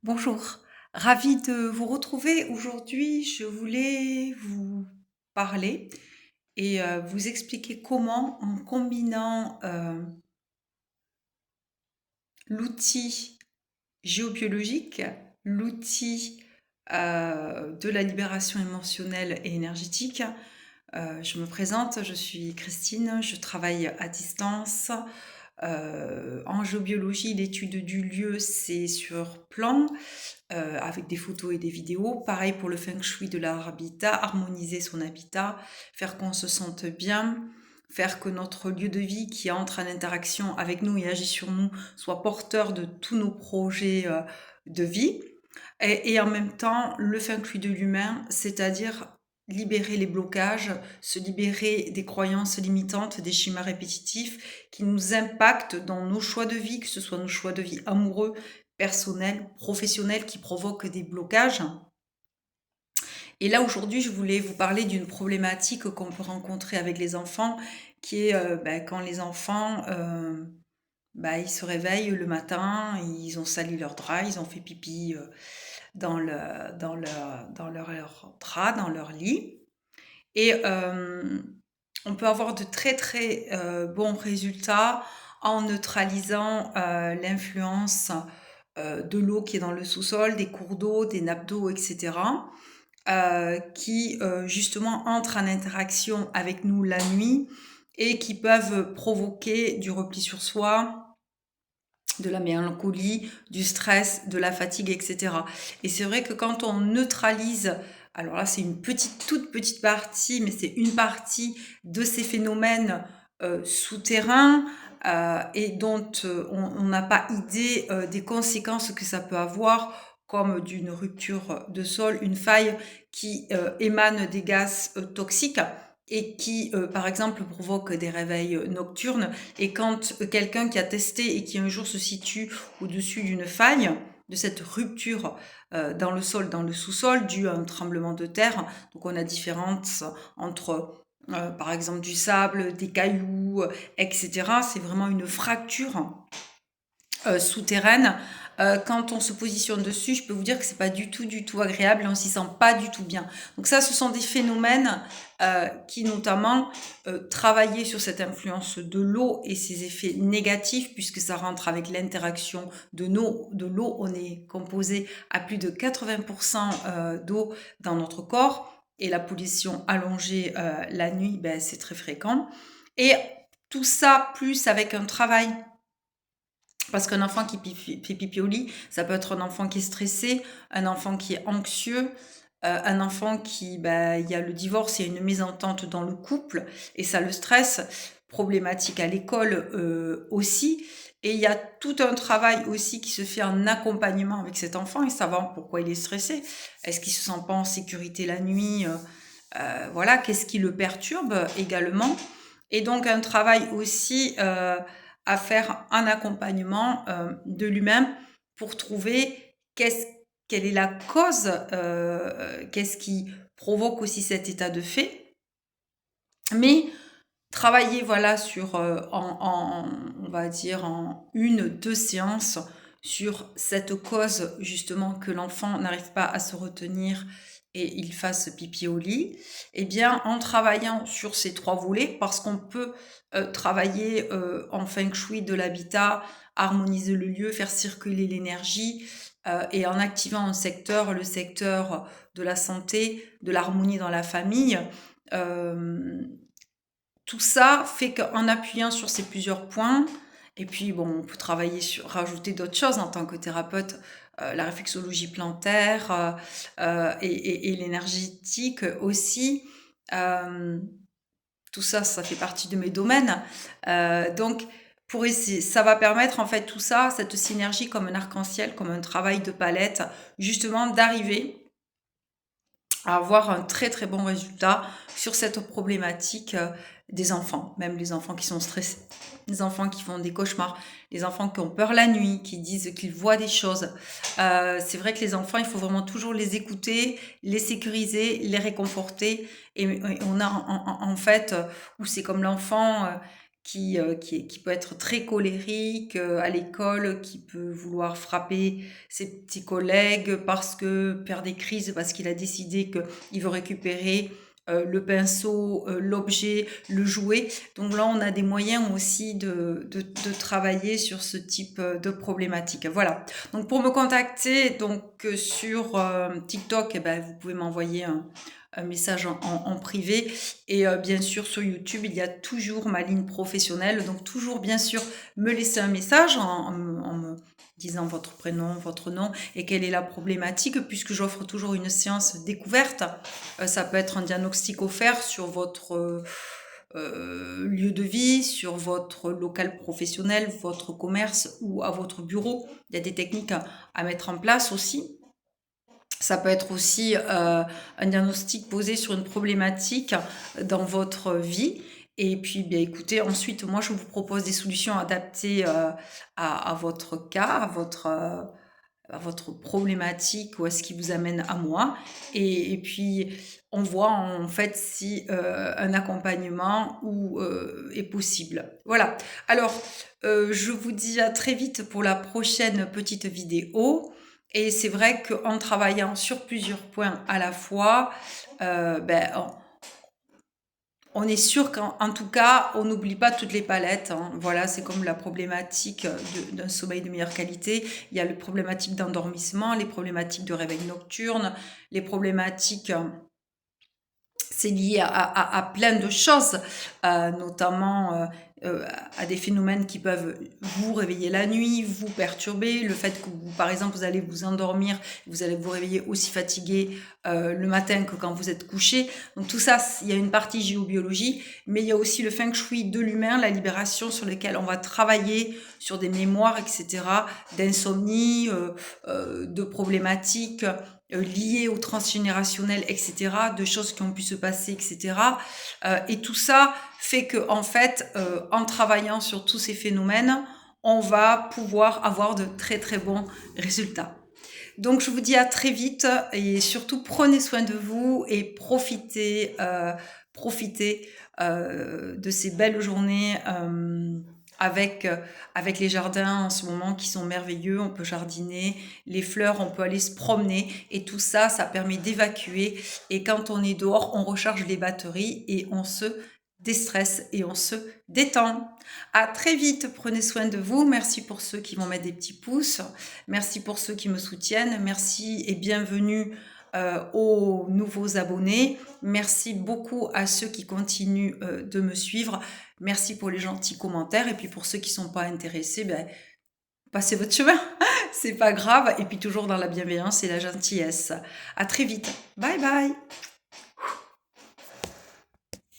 Bonjour, ravie de vous retrouver. Aujourd'hui, je voulais vous parler et vous expliquer comment, en combinant l'outil géobiologique, l'outil de la libération émotionnelle et énergétique. Je me présente, je suis Christine, je travaille à distance. En géobiologie, l'étude du lieu, c'est sur plan, avec des photos et des vidéos. Pareil pour le feng shui de l'habitat, harmoniser son habitat, faire qu'on se sente bien, faire que notre lieu de vie qui entre en interaction avec nous et agit sur nous soit porteur de tous nos projets de vie. Et en même temps, le feng shui de l'humain, c'est-à-dire libérer les blocages, se libérer des croyances limitantes, des schémas répétitifs qui nous impactent dans nos choix de vie, que ce soit nos choix de vie amoureux, personnels, professionnels, qui provoquent des blocages. Et là, aujourd'hui, je voulais vous parler d'une problématique qu'on peut rencontrer avec les enfants, qui est quand les enfants, ils se réveillent le matin, ils ont sali leur drap, ils ont fait pipi dans leur drap, dans leur lit. Et on peut avoir de très très bons résultats en neutralisant l'influence de l'eau qui est dans le sous-sol, des cours d'eau, des nappes d'eau, etc. Qui justement entrent en interaction avec nous la nuit et qui peuvent provoquer du repli sur soi, de la mélancolie, du stress, de la fatigue, etc. Et c'est vrai que quand on neutralise, alors là c'est une toute petite partie, mais c'est une partie de ces phénomènes souterrains et dont on n'a pas idée des conséquences que ça peut avoir, comme d'une rupture de sol, une faille qui émane des gaz toxiques et qui, par exemple, provoque des réveils nocturnes. Et quand quelqu'un qui a testé et qui un jour se situe au-dessus d'une faille, de cette rupture dans le sol, dans le sous-sol, due à un tremblement de terre, donc on a différence entre, par exemple, du sable, des cailloux, etc. C'est vraiment une fracture souterraine. Quand on se positionne dessus, je peux vous dire que c'est pas du tout agréable et on s'y sent pas du tout bien. Donc ça, ce sont des phénomènes qui notamment travailler sur cette influence de l'eau et ses effets négatifs, puisque ça rentre avec l'interaction de l'eau. On est composé à plus de 80% d'eau dans notre corps et la pollution allongée la nuit, c'est très fréquent. Et tout ça, plus avec un travail, parce qu'un enfant qui fait pipi au lit, ça peut être un enfant qui est stressé, un enfant qui est anxieux, un enfant qui, il y a le divorce, il y a une mésentente dans le couple, et ça le stresse, problématique à l'école aussi. Et il y a tout un travail aussi qui se fait en accompagnement avec cet enfant et savoir pourquoi il est stressé. Est-ce qu'il se sent pas en sécurité la nuit, voilà, qu'est-ce qui le perturbe également. Et donc un travail aussi à faire un accompagnement de lui-même pour trouver quelle est la cause, qu'est-ce qui provoque aussi cet état de fait. Mais travailler voilà sur on va dire en 1-2 séances sur cette cause justement que l'enfant n'arrive pas à se retenir et il fasse pipi au lit, et bien en travaillant sur ces 3 volets, parce qu'on peut travailler en feng shui de l'habitat, harmoniser le lieu, faire circuler l'énergie et en activant le secteur de la santé, de l'harmonie dans la famille. Tout ça fait qu'en appuyant sur ces plusieurs points, et puis bon, on peut travailler sur rajouter d'autres choses en tant que thérapeute, la réflexologie plantaire et l'énergétique aussi. Tout ça, ça fait partie de mes domaines. Donc, pour essayer, ça va permettre en fait tout ça, cette synergie comme un arc-en-ciel, comme un travail de palette, justement d'arriver à avoir un très très bon résultat sur cette problématique des enfants, même les enfants qui sont stressés, les enfants qui font des cauchemars, les enfants qui ont peur la nuit, qui disent qu'ils voient des choses. C'est vrai que les enfants, il faut vraiment toujours les écouter, les sécuriser, les réconforter. Et on a en fait, où c'est comme l'enfant qui peut être très colérique à l'école, qui peut vouloir frapper ses petits collègues parce que faire des crises parce qu'il a décidé qu'il veut récupérer le pinceau, l'objet, le jouet. Donc là, on a des moyens aussi de travailler sur ce type de problématique. Voilà. Donc pour me contacter donc sur TikTok, eh ben, vous pouvez m'envoyer un message en privé. Et bien sûr, sur YouTube, il y a toujours ma ligne professionnelle. Donc, toujours, bien sûr, me laisser un message en me disant votre prénom, votre nom et quelle est la problématique, puisque j'offre toujours une séance découverte. Ça peut être un diagnostic offert sur votre lieu de vie, sur votre local professionnel, votre commerce ou à votre bureau. Il y a des techniques à mettre en place aussi. Ça peut être aussi un diagnostic posé sur une problématique dans votre vie. Et puis, bien écoutez, ensuite, moi, je vous propose des solutions adaptées à votre cas, à votre problématique ou à ce qui vous amène à moi. Et puis, on voit en fait si un accompagnement est possible. Voilà. Alors, je vous dis à très vite pour la prochaine petite vidéo. Et c'est vrai qu'en travaillant sur plusieurs points à la fois, ben, on est sûr qu'en tout cas, on n'oublie pas toutes les palettes. Hein. Voilà, c'est comme la problématique d'un sommeil de meilleure qualité. Il y a les problématiques d'endormissement, les problématiques de réveil nocturne, les problématiques c'est lié à plein de choses, notamment à des phénomènes qui peuvent vous réveiller la nuit, vous perturber, le fait que, vous, par exemple, vous allez vous endormir, vous allez vous réveiller aussi fatigué le matin que quand vous êtes couché. Donc tout ça, il y a une partie géobiologie, mais il y a aussi le feng shui de l'humain, la libération sur lequel on va travailler sur des mémoires, etc., d'insomnie, de problématiques liées au transgénérationnel, etc., de choses qui ont pu se passer, etc. Et tout ça fait que, en fait, en travaillant sur tous ces phénomènes, on va pouvoir avoir de très très bons résultats. Donc je vous dis à très vite et surtout prenez soin de vous et profitez de ces belles journées avec les jardins en ce moment qui sont merveilleux. On peut jardiner, les fleurs, on peut aller se promener et tout ça, ça permet d'évacuer. Et quand on est dehors, on recharge les batteries et on se déstresse et on se détend. À très vite, prenez soin de vous. Merci pour ceux qui vont mettre des petits pouces. Merci pour ceux qui me soutiennent. Merci et bienvenue aux nouveaux abonnés. Merci beaucoup à ceux qui continuent de me suivre. Merci pour les gentils commentaires. Et puis pour ceux qui ne sont pas intéressés, ben, passez votre chemin. C'est pas grave. Et puis toujours dans la bienveillance et la gentillesse. À très vite. Bye bye.